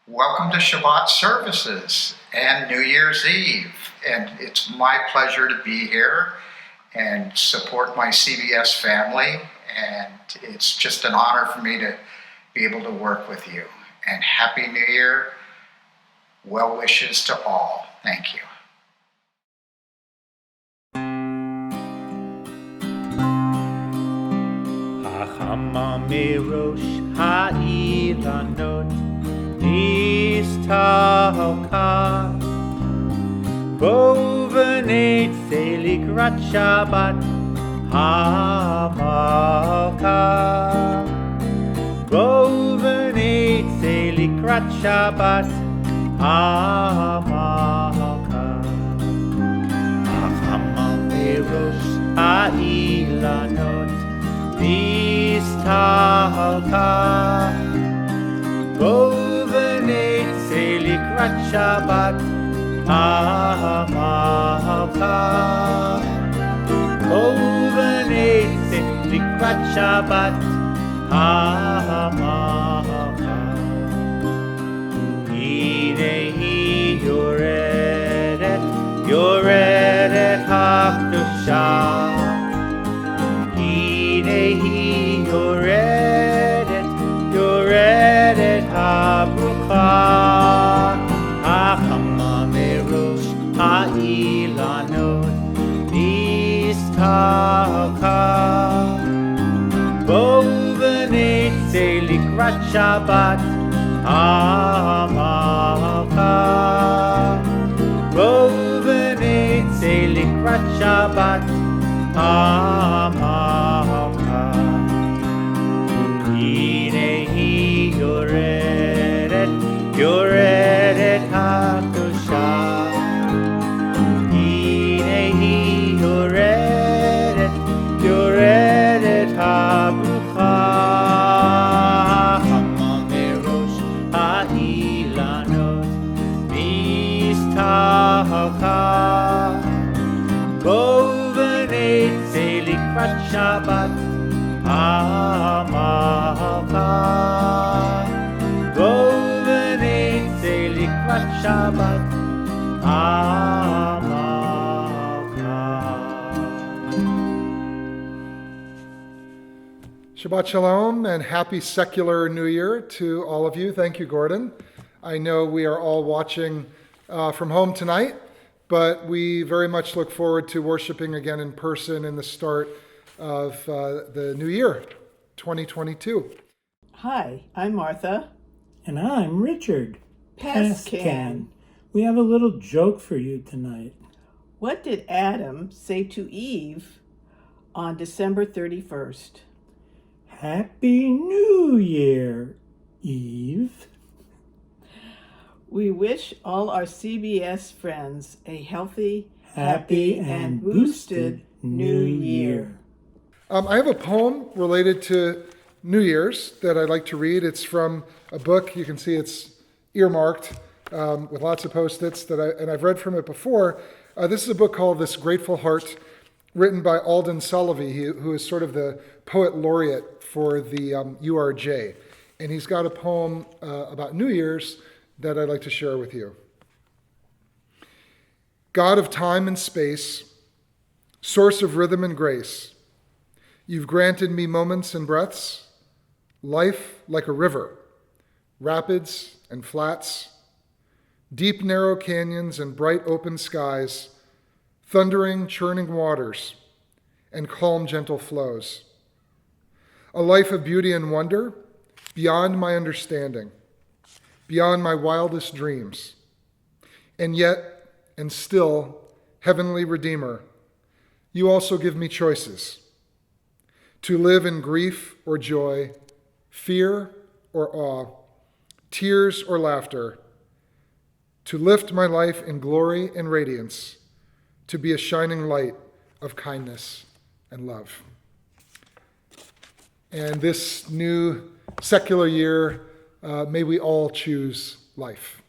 Welcome to Shabbat services and New Year's Eve. And it's my pleasure to be here and support my CBS family. And it's just an honor for me to be able to work with you. And Happy New Year. Well wishes to all. Thank you. Merosh ha'ilanot nistalka Bovenet selikrat Shabbat hamalka Bovenet selikrat Shabbat hamalka Merosh ha'ilanot nistalka Bovenet selikrat Shabbat hamalka Bovenet selikrat Shabbat hamalka Hinehi yoredet hakdusha Hinehi yoredet habrucha Hachama merosh ha'ilanot nistalka Bovenet selikrat Shabbat hamalka Bovenet selikrat Shabbat hamalka Hinehi yoredet hakdusha Hinehi yoredet habrucha Hama merosh ha'ilanot nistalka Bovenet selikrat Shabbat hamalka Bovenet selikrat Shabbat hamalka Shabbat Shalom and happy secular New Year to all of you. Thank you, Gordon. I know we are all watching from home tonight, but we very much look forward to worshiping again in person in the start of the new year, 2022. Hi, I'm Martha. And I'm Richard. Pascan. We have a little joke for you tonight. What did Adam say to Eve on December 31st? Happy New Year, Eve. We wish all our CBS friends a healthy, Happy and boosted New Year. I have a poem related to New Year's that I'd like to read. It's from a book. You can see it's earmarked with lots of post-its and I've read from it before. This is a book called This Grateful Heart, written by Alden Solovey, who is sort of the poet laureate for the URJ. And he's got a poem about New Year's that I'd like to share with you. God of time and space, source of rhythm and grace, you've granted me moments and breaths, life like a river, rapids and flats, deep narrow canyons and bright open skies, thundering churning waters, and calm gentle flows. A life of beauty and wonder, beyond my understanding, beyond my wildest dreams. And yet, and still, Heavenly Redeemer, you also give me choices. To live in grief or joy, fear or awe, tears or laughter, to lift my life in glory and radiance, to be a shining light of kindness and love. And this new secular year, may we all choose life.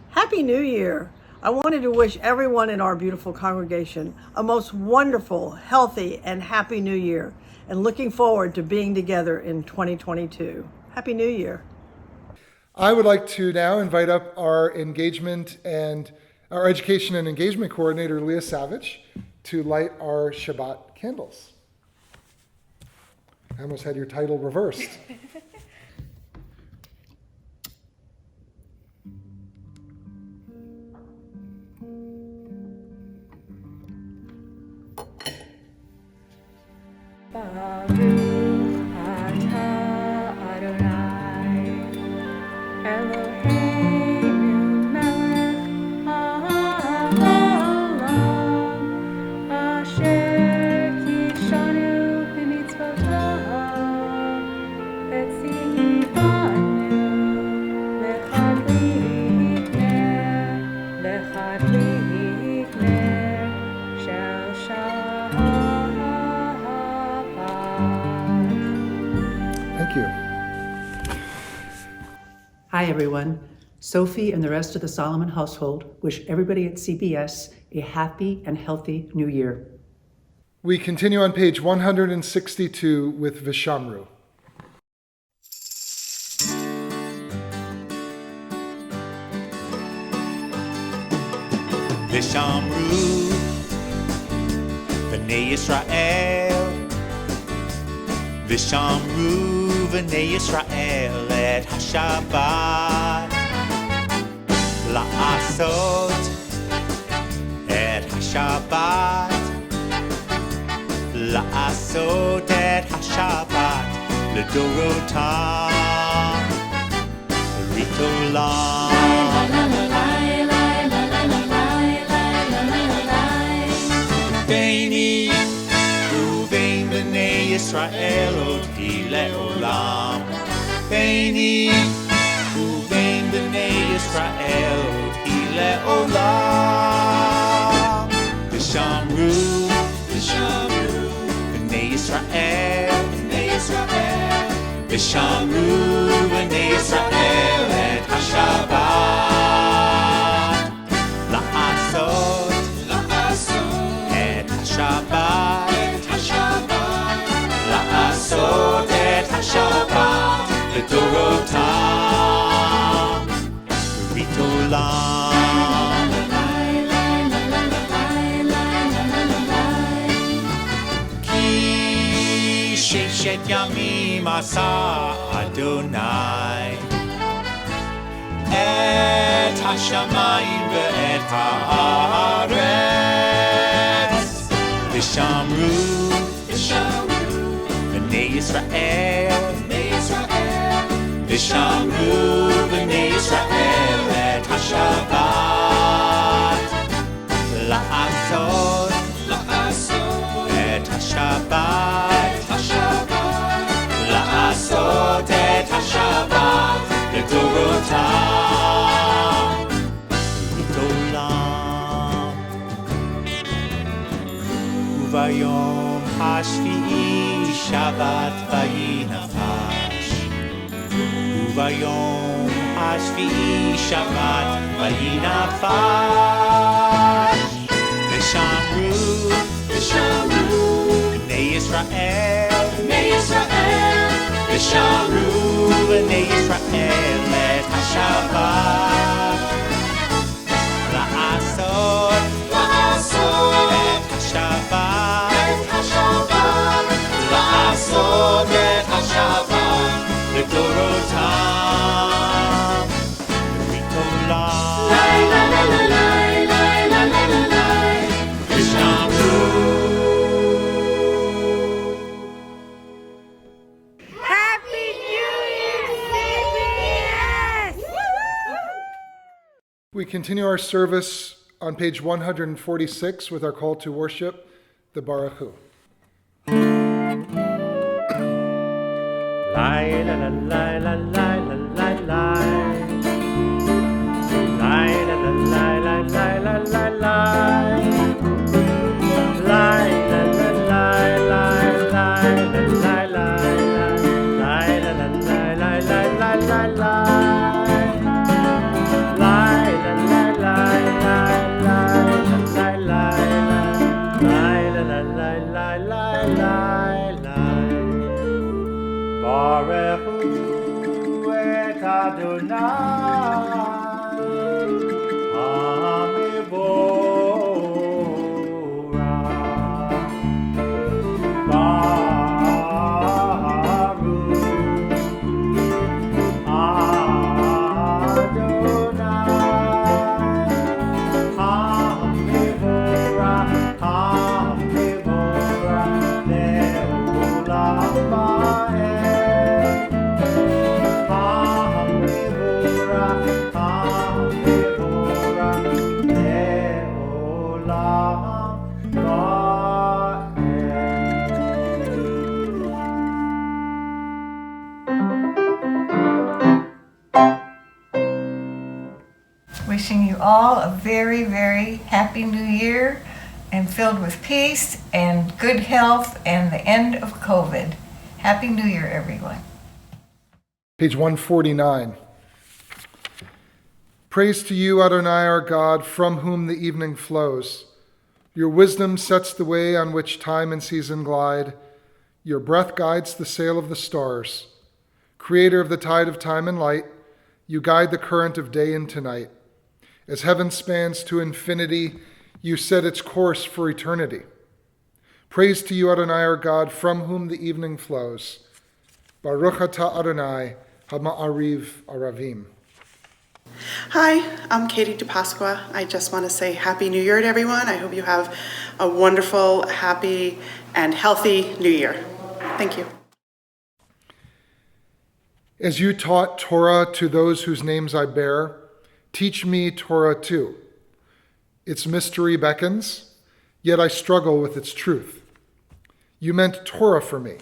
Happy New Year! I wanted to wish everyone in our beautiful congregation a most wonderful, healthy, and happy New Year, and looking forward to being together in 2022. Happy New Year. I would like to now invite up our education and engagement coordinator, Leah Savage, to light our Shabbat candles. I almost had your title reversed. Baruch atah Adonai Eloheinu melech haolam asher kishanu b'mitzvotav v'tzivanu lechadlik ner shel Thank you. Hi, everyone. Sophie and the rest of the Solomon household wish everybody at CBS a happy and healthy new year. We continue on page 162 with Vishamru. Vishamru, B'nai Yisrael. Vishamru, B'nai Yisrael, et HaShabbat. La'asot, et HaShabbat. La'asot, et HaShabbat. L'dorotam, Ritolam. Beini uvein b'nei Yisrael oti le'olam. Beini uvein b'nei Yisrael oti le'olam. V'shamru b'nei Yisrael V'shamru b'nei Yisrael et HaShabbat. La'asot Shabbat, la'asot et HaShabbat, l'dorotam, v'ritolam. Ki sheshet yamim asa Adonai, et HaShamayim ve'et ha'aretz. Vishamru, B'nai Yisrael, Vishamru, B'nai Yisrael, et HaShabbat. La'asot, et HaShabbat. La'asot, et HaShabbat, l'dorotam, l'itolam. Vayom hashvi'i Shabbat vayinafash. Vayom hashvi'i Shabbat vayinafash. Vishamru, B'nai Yisrael. Vishamru, B'nai Yisrael et HaShabbat. La'asot et HaShabbat. La'asot et HaShabbat, l'dorotam, v'ritolam. Vishamru. Happy New Year, CBS! We continue our service on page 146 with our call to worship, the Baruch Hu. Lai la la la la la la la la. Lai la la la la la la la la. Lai la la la la la la la la. Lai la la la la la la la la. Lai la la la la la la la. Lai la la la la la la la. Baruch hu et Wishing you all a very, very happy new year and filled with peace and good health and the end of COVID. Happy New Year, everyone. Page 149. Praise to you, Adonai, our God, from whom the evening flows. Your wisdom sets the way on which time and season glide. Your breath guides the sail of the stars. Creator of the tide of time and light, you guide the current of day into night. As heaven spans to infinity, you set its course for eternity. Praise to you, Adonai, our God, from whom the evening flows. Baruch atah Adonai, Hama'ariv Aravim. Hi, I'm Katie DePasqua. I just want to say Happy New Year to everyone. I hope you have a wonderful, happy, and healthy New Year. Thank you. As you taught Torah to those whose names I bear, teach me Torah too. Its mystery beckons, yet I struggle with its truth. You meant Torah for me.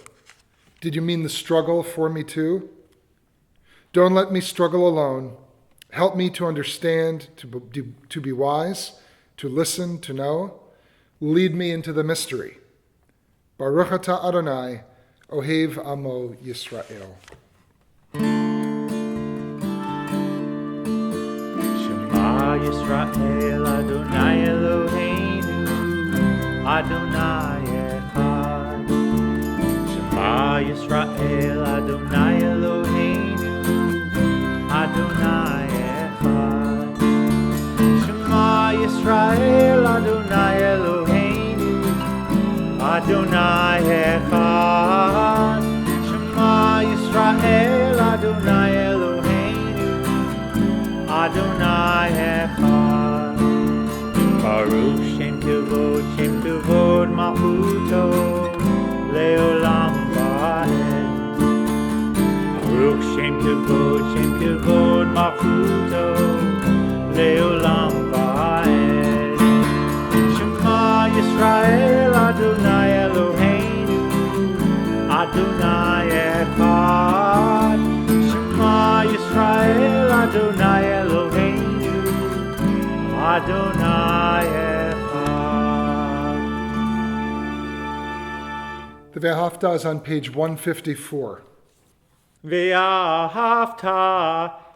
Did you mean the struggle for me too? Don't let me struggle alone. Help me to understand, to be wise, to listen, to know. Lead me into the mystery. Baruch atah Adonai, Ohev Amo Yisrael. Yisrael Adonai Eloheinu Adonai Echad Shema Yisrael Adonai Eloheinu Adonai Echad Shema Yisrael Adonai Eloheinu Adonai Echad Shema Yisrael Adonai Eloheinu Adonai Echad Baruch Shem Kevod Malchuto Leolam Vaed Baruch Shem Kevod Malchuto Leolam Vaed Shema Yisrael Adonai Eloheinu Adonai Echad Shema Yisrael Adonai Eloheinu Adonai Echad. The Ve'ahavta is on page 154. Ve'ahavta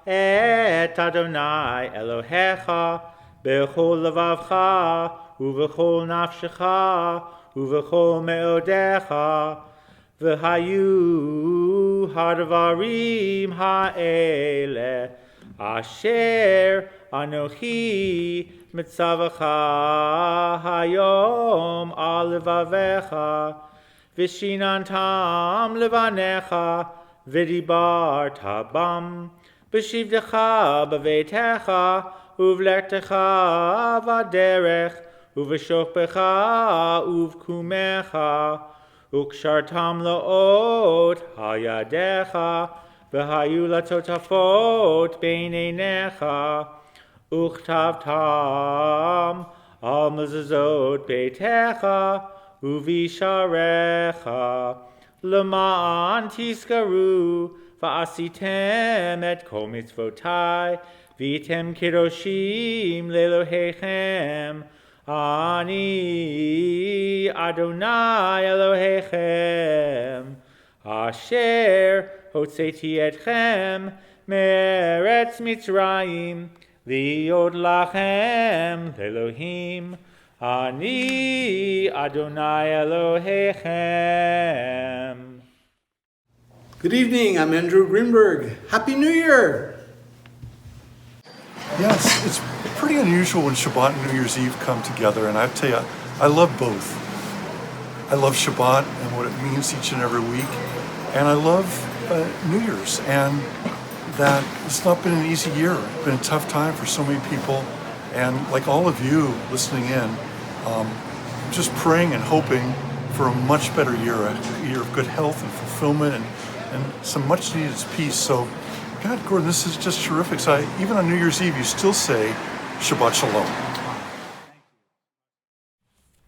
et Adonai Elohecha bechol levavcha uvechol nafshecha uvechol meodecha v'hayu hadvarim ha'ele asher Anochi mitzavacha hayom al levavecha vishinantam levanecha vidibarta bam b'shivdecha b'veitecha uvlechtecha vaderech uveshokbecha uvkumecha ukshartam laot hayadecha v'hayu latotafot beinenecha Uchtavtam al mezuzot beitecha uvisharecha leman tiskaru va'asitem et kol mitzvotai vitem kiroshim lelohechem ani Adonai Elohechem asher hotzeti etchem meretz Mitzrayim Liod lachem Elohim Ani Adonai Elohechem. Good evening, I'm Andrew Greenberg. Happy New Year! Yes, it's pretty unusual when Shabbat and New Year's Eve come together, and I have to tell you, I love both. I love Shabbat and what it means each and every week, and I love New Year's, and that it's not been an easy year. It's been a tough time for so many people, and like all of you listening in, just praying and hoping for a much better year, a year of good health and fulfillment and some much needed peace. So, God, Gordon, this is just terrific. So even on New Year's Eve, you still say Shabbat Shalom.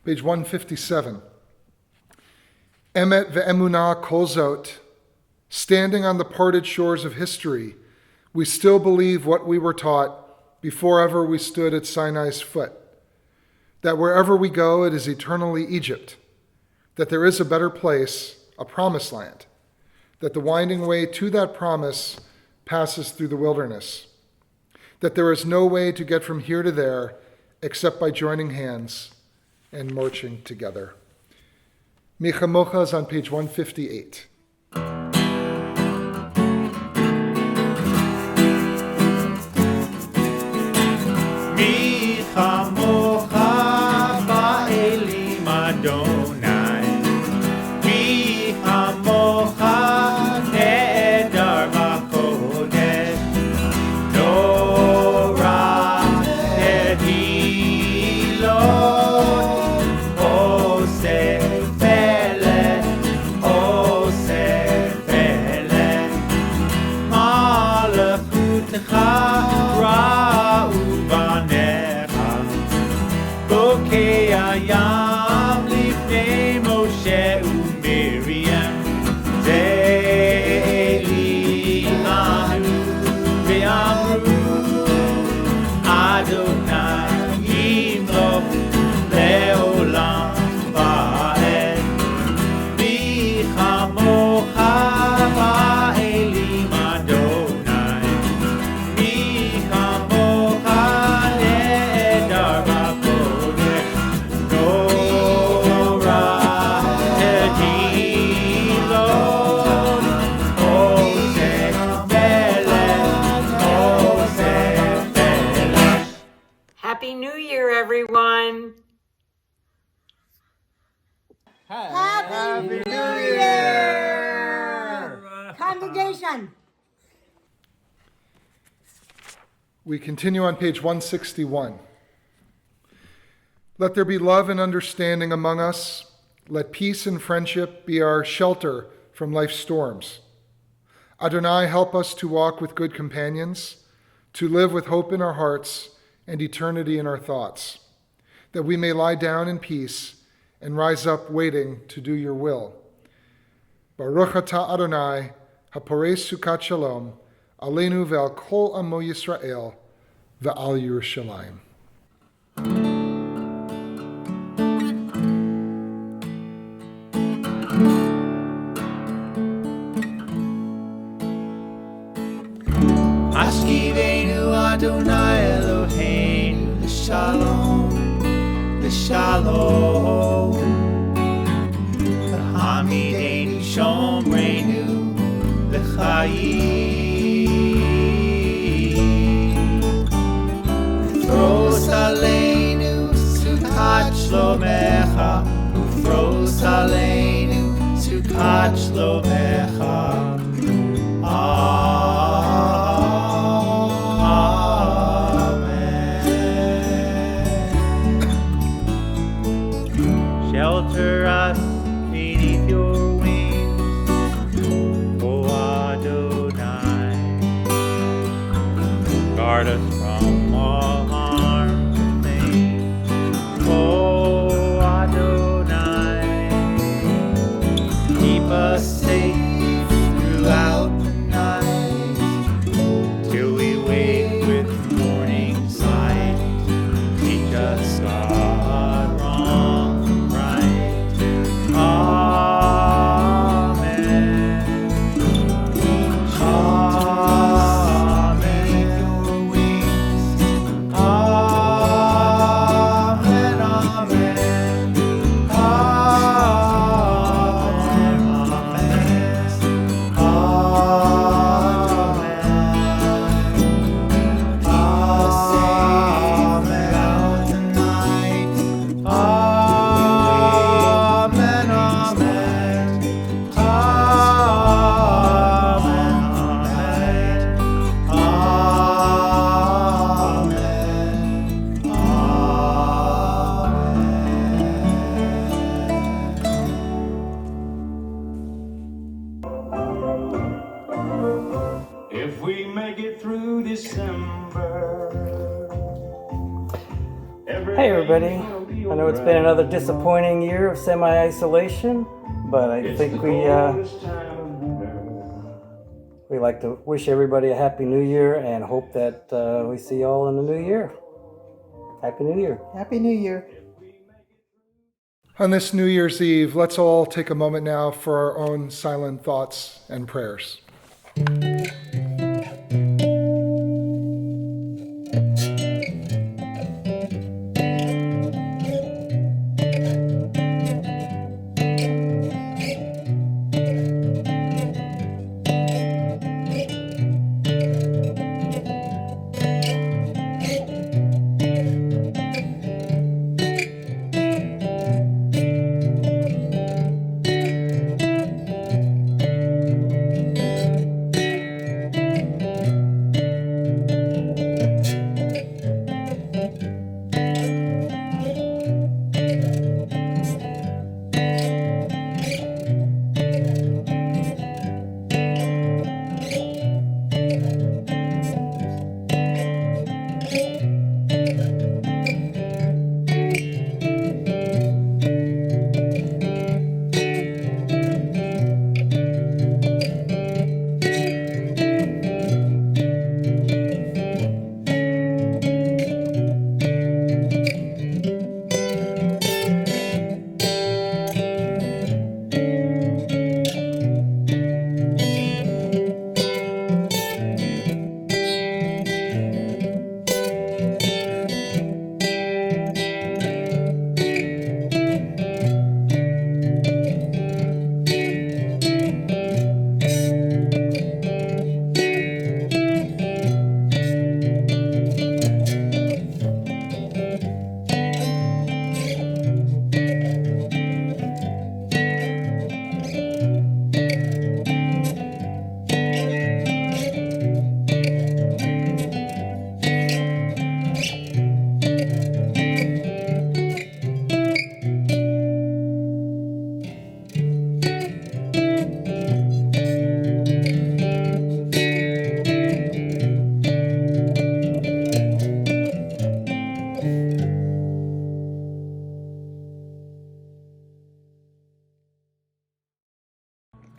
Page 157. Emet ve'emunah kol zot. Standing on the parted shores of history, we still believe what we were taught before ever we stood at Sinai's foot, that wherever we go, it is eternally Egypt, that there is a better place, a promised land, that the winding way to that promise passes through the wilderness, that there is no way to get from here to there except by joining hands and marching together. Micha Mocha is on page 158. Happy New Year, everyone. Happy New Year! Congregation. We continue on page 161. Let there be love and understanding among us. Let peace and friendship be our shelter from life's storms. Adonai, help us to walk with good companions, to live with hope in our hearts and eternity in our thoughts, that we may lie down in peace and rise up waiting to do your will. Baruch atah Adonai, haporei sukat shalom, aleinu ve'al kol amo Yisrael, ve'al Yerushalayim. Hashkivenu Adonai Eloheinu l'shalom, l'shalom. Hamidenu shomreinu l'chayim. Ufros aleinu sukat shlomecha, ufros aleinu sukat shlomecha. Shelter us beneath your wings, O Adonai. Guard us from all harm and pain, O Adonai. Keep us safe throughout the night, till we wake with morning sight. Teach us, God, wrong from right. Amen. Amen. Your wings, if we make it through December. Hey everybody, I know it's been another disappointing year of semi-isolation, but I think we like to wish everybody a happy new year and hope that we see you all in the new year. Happy New Year. Happy New Year. On this New Year's Eve, let's all take a moment now for our own silent thoughts and prayers.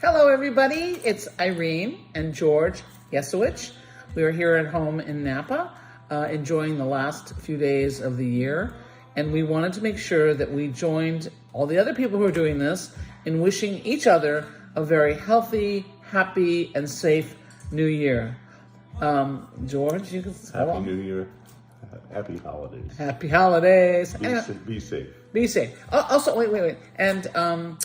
Hello, everybody. It's Irene and George Yesowich. We are here at home in Napa, enjoying the last few days of the year. And we wanted to make sure that we joined all the other people who are doing this in wishing each other a very healthy, happy, and safe New Year. George, you can... Happy New Year. Happy holidays. Happy holidays. Be safe. Be safe. Also, wait. And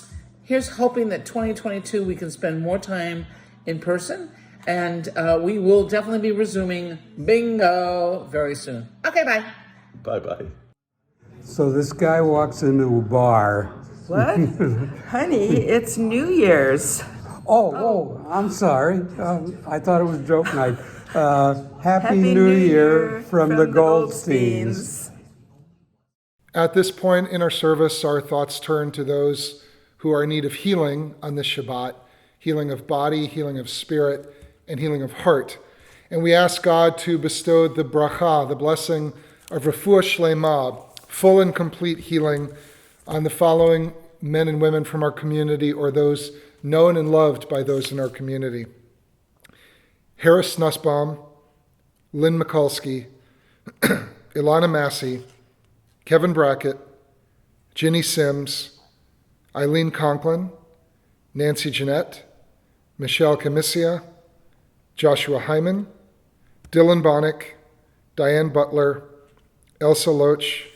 here's hoping that 2022 we can spend more time in person, and we will definitely be resuming bingo very soon. Okay, bye. Bye-bye. So this guy walks into a bar. What? Honey, it's New Year's. Oh, I'm sorry. I thought it was joke night. Happy New Year from the Goldsteins. At this point in our service, our thoughts turn to those who are in need of healing on this Shabbat, healing of body, healing of spirit, and healing of heart. And we ask God to bestow the bracha, the blessing of refuah shlema, full and complete healing on the following men and women from our community or those known and loved by those in our community. Harris Nussbaum, Lynn Mikulski, Ilana Massey, Kevin Brackett, Ginny Sims, Eileen Conklin, Nancy Jeanette, Michelle Camisia, Joshua Hyman, Dylan Bonnick, Diane Butler, Elsa Loach,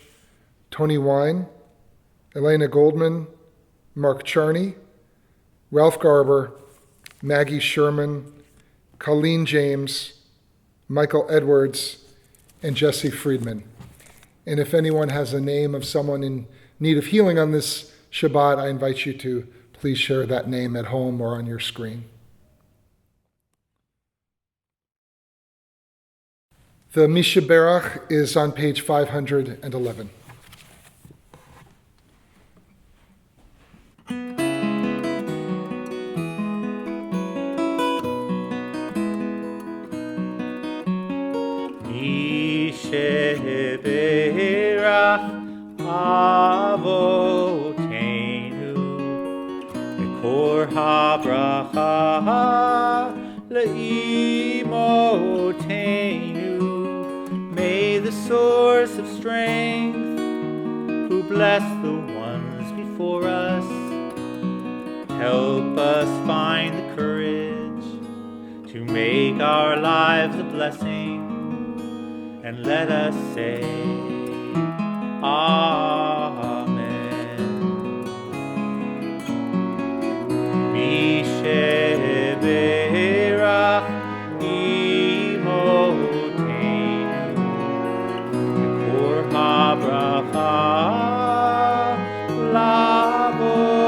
Tony Wine, Elena Goldman, Mark Charney, Ralph Garber, Maggie Sherman, Colleen James, Michael Edwards, and Jesse Friedman. And if anyone has a name of someone in need of healing on this Shabbat, I invite you to please share that name at home or on your screen. The Mishaberach is on page 511. sheberach avoteinu Kor habracha le'imotenu. May the source of strength, who bless the ones before us, help us find the courage to make our lives a blessing, and let us say, Amen. Misheberach imotenu Kor habracha lavotenu.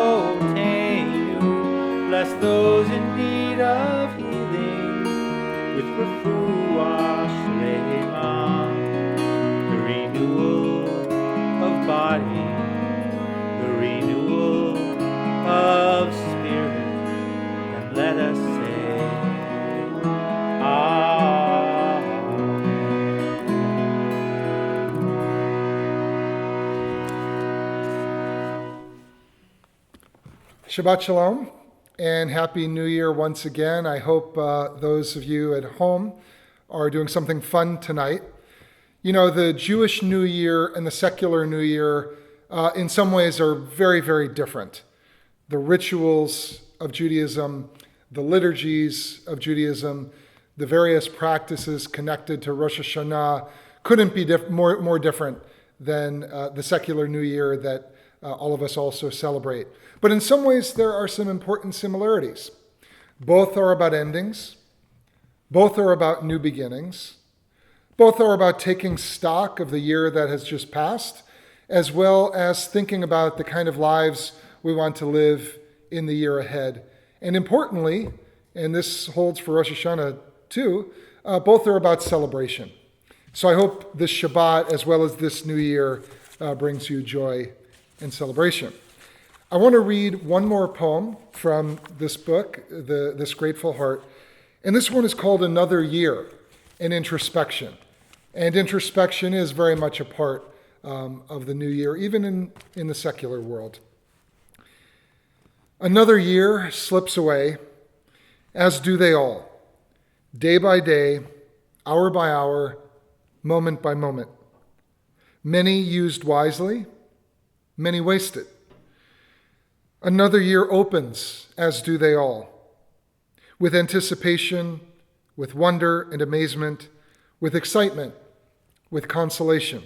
Bless those in need of healing with refuah shlema, the renewal of body, the renewal of spirit. Let us say, Shabbat Shalom and Happy New Year once again. I hope those of you at home are doing something fun tonight. You know, the Jewish New Year and the secular New Year in some ways are very, very different. The rituals of Judaism, the liturgies of Judaism, the various practices connected to Rosh Hashanah couldn't be more different than the secular New Year that all of us also celebrate. But in some ways, there are some important similarities. Both are about endings. Both are about new beginnings. Both are about taking stock of the year that has just passed, as well as thinking about the kind of lives we want to live in the year ahead. And importantly, and this holds for Rosh Hashanah too, both are about celebration. So I hope this Shabbat, as well as this new year, brings you joy and celebration. I want to read one more poem from this book, This Grateful Heart. And this one is called Another Year, an Introspection. And introspection is very much a part of the new year, even in the secular world. Another year slips away, as do they all, day by day, hour by hour, moment by moment. Many used wisely, many wasted. Another year opens, as do they all, with anticipation, with wonder and amazement, with excitement, with consolation.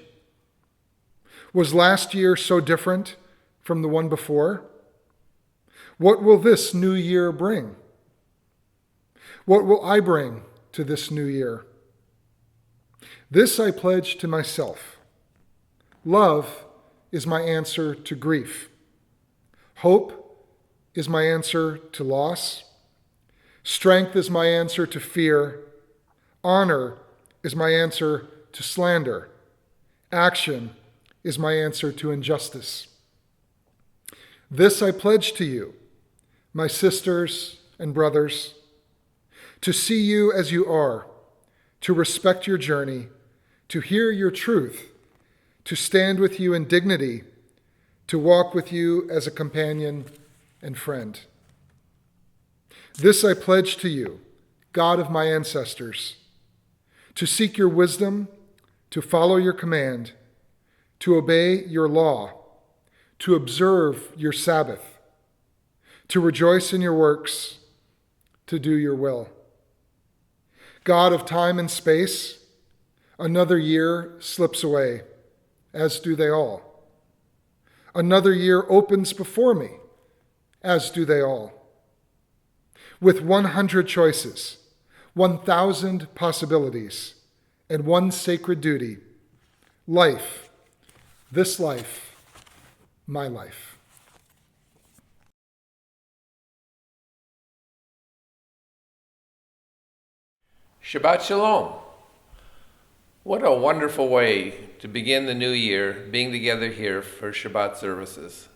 Was last year so different from the one before? What will this new year bring? What will I bring to this new year? This I pledge to myself. Love is my answer to grief. Hope is my answer to loss. Strength is my answer to fear. Honor is my answer to slander. Action is my answer to injustice. This I pledge to you, my sisters and brothers, to see you as you are, to respect your journey, to hear your truth, to stand with you in dignity, to walk with you as a companion and friend. This I pledge to you, God of my ancestors, to seek your wisdom, to follow your command, to obey your law, to observe your Sabbath, to rejoice in your works, to do your will. God of time and space, another year slips away, as do they all. Another year opens before me, as do they all. With 100 choices, 1,000 possibilities, and one sacred duty, life, this life, my life. Shabbat Shalom. What a wonderful way to begin the new year, being together here for Shabbat services.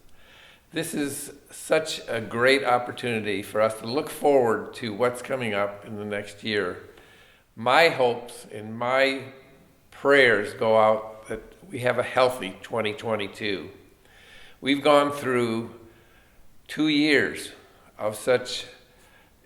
This is such a great opportunity for us to look forward to what's coming up in the next year. My hopes and my prayers go out that we have a healthy 2022. We've gone through 2 years of such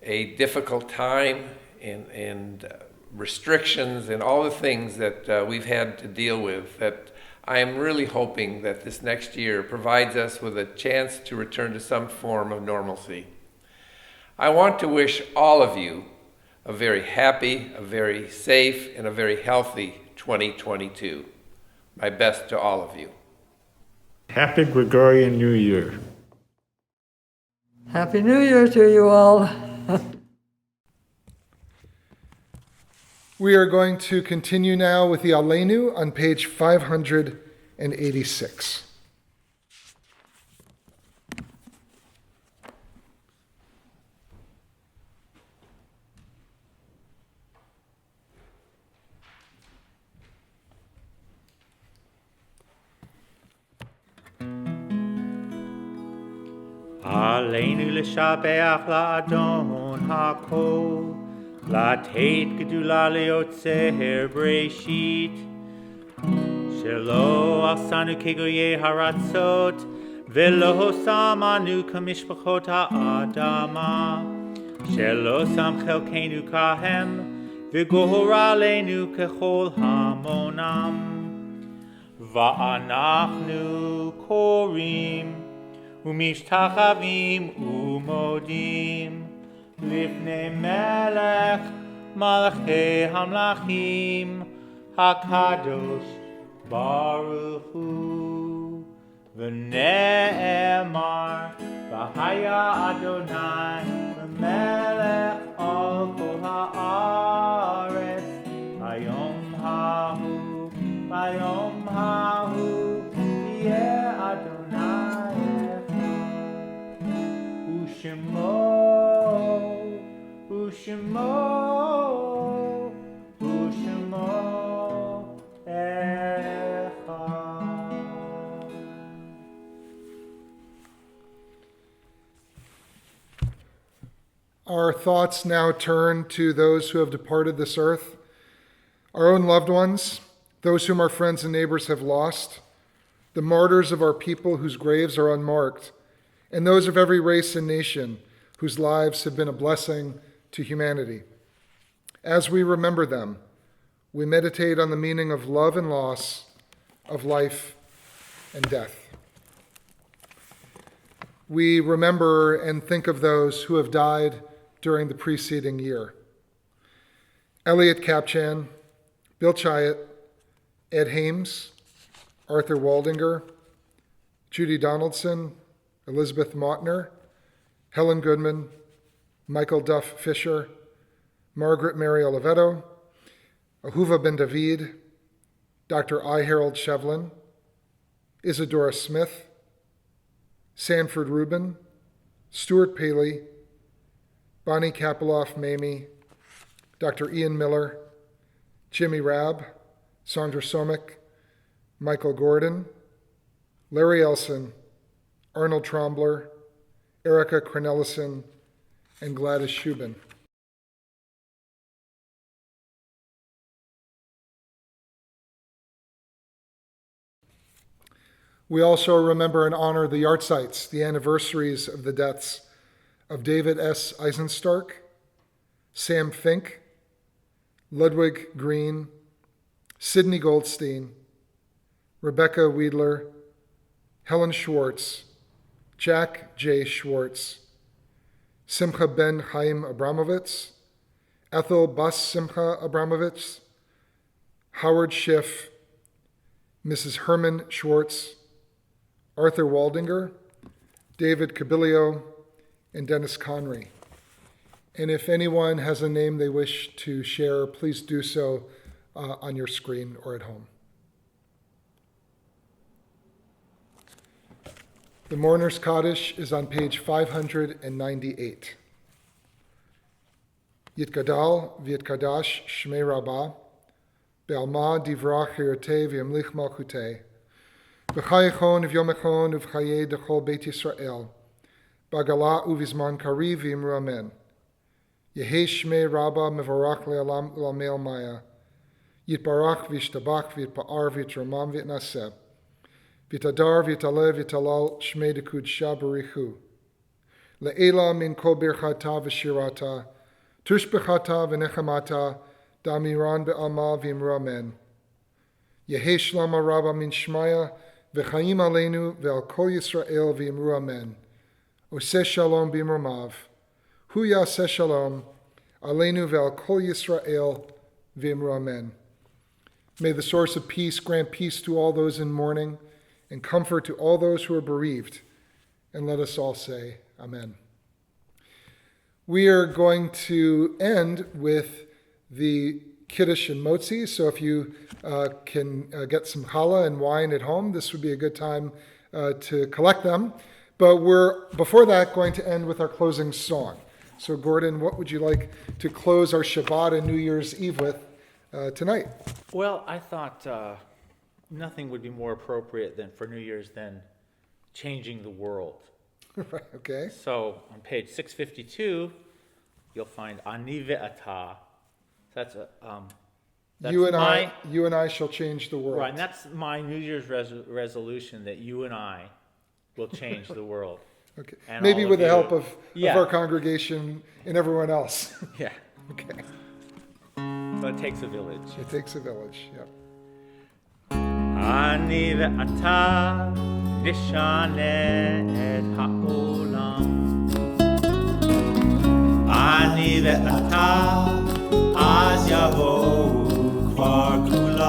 a difficult time and restrictions and all the things that we've had to deal with, that I am really hoping that this next year provides us with a chance to return to some form of normalcy. I want to wish all of you a very happy, a very safe, and a very healthy 2022. My best to all of you. Happy Gregorian New Year. Happy New Year to you all. We are going to continue now with the Aleinu on page 586. Aleinu l'shabeach la'adon ha'kol, la'teit gedula le'otzer breshit, shelo asanu kegoye haratzot, velo samanu kamishpachot ha'adama, shelo sam chelkenu kahem, v'gohora le'nu kechol hamonam, va'anachnu korim, ומשתחווים ומודים לפני מלך מלכי המלכים הקדוש ברוך הוא ונאמר והיה אדוני למלך על כל הארץ ביום ההוא יהיה אדוני Ushmo Echad. Our thoughts now turn to those who have departed this earth, our own loved ones, those whom our friends and neighbors have lost, the martyrs of our people whose graves are unmarked, and those of every race and nation whose lives have been a blessing to humanity. As we remember them, we meditate on the meaning of love and loss, of life and death. We remember and think of those who have died during the preceding year. Elliot Kapchan, Bill Chiat, Ed Hames, Arthur Waldinger, Judy Donaldson, Elizabeth Mautner, Helen Goodman, Michael Duff Fisher, Margaret Mary Oliveto, Ahuva Ben David, Dr. I. Harold Shevlin, Isadora Smith, Sanford Rubin, Stuart Paley, Bonnie Kapeloff Mamie, Dr. Ian Miller, Jimmy Rabb, Sandra Somick, Michael Gordon, Larry Elson, Arnold Trombler, Erica Cornelison, and Gladys Shubin. We also remember and honor the yahrzeits, the anniversaries of the deaths of David S. Eisenstark, Sam Fink, Ludwig Green, Sidney Goldstein, Rebecca Weidler, Helen Schwartz, Jack J. Schwartz, Simcha Ben Chaim Abramovitz, Ethel Bas Simcha Abramovitz, Howard Schiff, Mrs. Herman Schwartz, Arthur Waldinger, David Cabilio, and Dennis Conry. And if anyone has a name they wish to share, please do so on your screen or at home. The Mourner's Kaddish is on page 598. Yitgadal v'yitkadash shmei rabbah, be'alma divrach hirtei v'yamlich malchutei, v'chayechon v'yomechon uv'chayei dechol Beit Yisrael, b'agala uv'izman kari v'imru amen. Yehei shmei rabbah mevorach le'alam u'lamei maya, Yitbarach v'yishtabach v'yitpa'ar v'yitramam v'yitnaseh. V'yitadar v'yitaleh v'yitalal shmei dekudsha barichu. Le'ela min kol birchata v'shirata. Tushbechata v'nechamata. Damiran be'alma v'imru amen. Yehi shlama rabba min shmaya. V'chaim aleinu ve'al kol Yisrael v'imru amen. Oseh shalom b'imromav. Hu yaseh shalom. Aleinu ve'al kol Yisrael v'imru amen. May the source of peace grant peace to all those in mourning and comfort to all those who are bereaved. And let us all say amen. We are going to end with the Kiddush and Motzi, so if you can get some challah and wine at home, this would be a good time to collect them. But we're, before that, going to end with our closing song. So Gordon, what would you like to close our Shabbat and New Year's Eve with tonight? Well, I thought nothing would be more appropriate than for New Year's than changing the world. Right, okay. So on page 652, you'll find Ani ve'ata. That's you and I shall change the world. Right, and that's my New Year's resolution, that you and I will change the world. Okay. And maybe with the help of Yeah. our congregation and everyone else. Yeah. Okay. But it takes a village. It takes a village, yeah. Ani ve'ata nishane et ha'olam. Ani ve'ata az yavohu kvar kulam.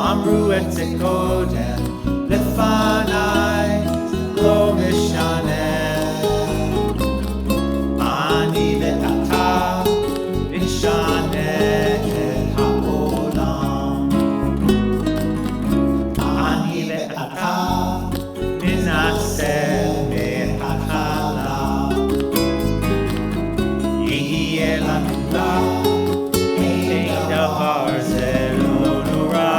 Amru et zekodem lefanai lo mishaneh. Ani ve'ata nishaneh et ha'olam. Ani ve'ata ninaseh me'hatala. Yehi elamda ein davar ze lo nora.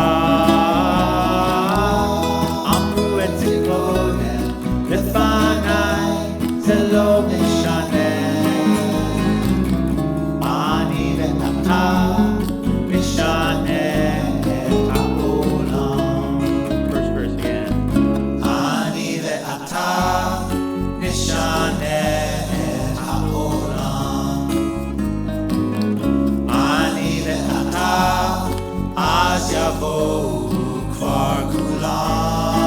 Amru et zekodem lefanai ze lo mishaneh. Ani ve'ata mishaneh et ha'olam. First verse again. Ani ve'ata mishaneh et ha'olam. Ani ve'ata az yavohu kvar kulam.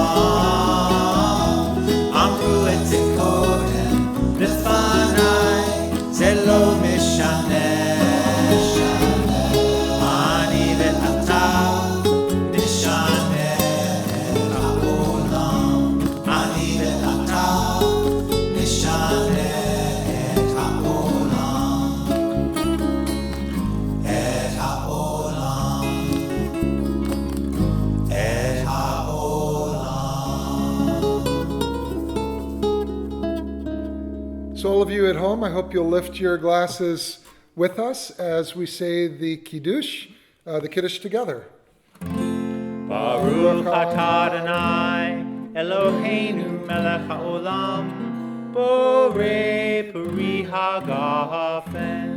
Amru et zekodem lefanai ze lo mishaneh. Ani ve'ata nishaneh et ha'olam. Ani ve'ata nishaneh et ha'olam. Et ha'olam. Et ha'olam. So all of you at home, I hope you'll lift your glasses with us as we say the Kiddush together. Baruch atah Adonai Eloheinu melech haolam borei peri hagafen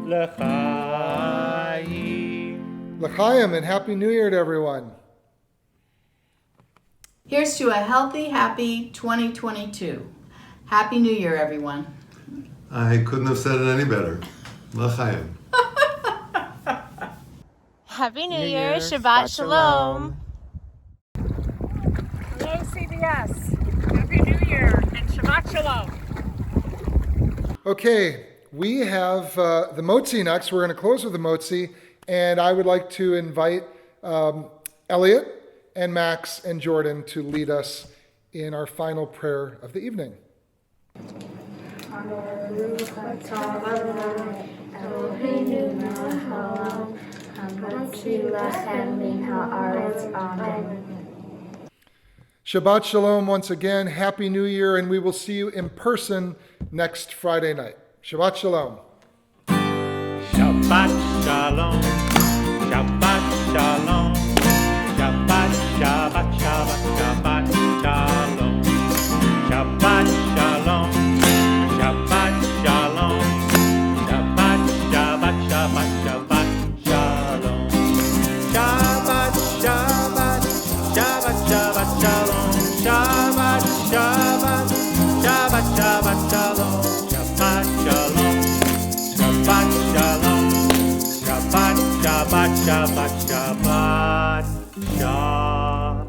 l'chaim. L'chaim and Happy New Year to everyone. Here's to a healthy, happy 2022. Happy New Year, everyone. I couldn't have said it any better. L'chaim. Happy New Year, Shabbat Shalom. Hello, CBS. Happy New Year and Shabbat Shalom. Okay, we have the Motzi next. We're going to close with the Motzi, and I would like to invite Elliot and Max and Jordan to lead us in our final prayer of the evening. Shabbat Shalom once again. Happy New Year, and we will see you in person next Friday night. Shabbat Shalom. Shabbat Shalom. Shabbat Shalom. Shabbat, Shabbat, Shabbat, Shabbat Shalom. Shabbat Shalom. Shabbat Shalom. Shabbat, Shabbat, Shalom.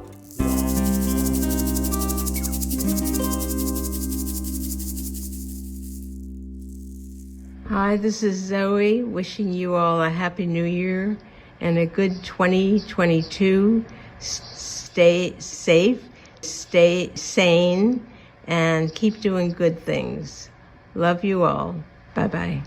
Hi, this is Zoe, wishing you all a Happy New Year and a good 2022. Stay safe, stay sane, and keep doing good things. Love you all. Bye-bye.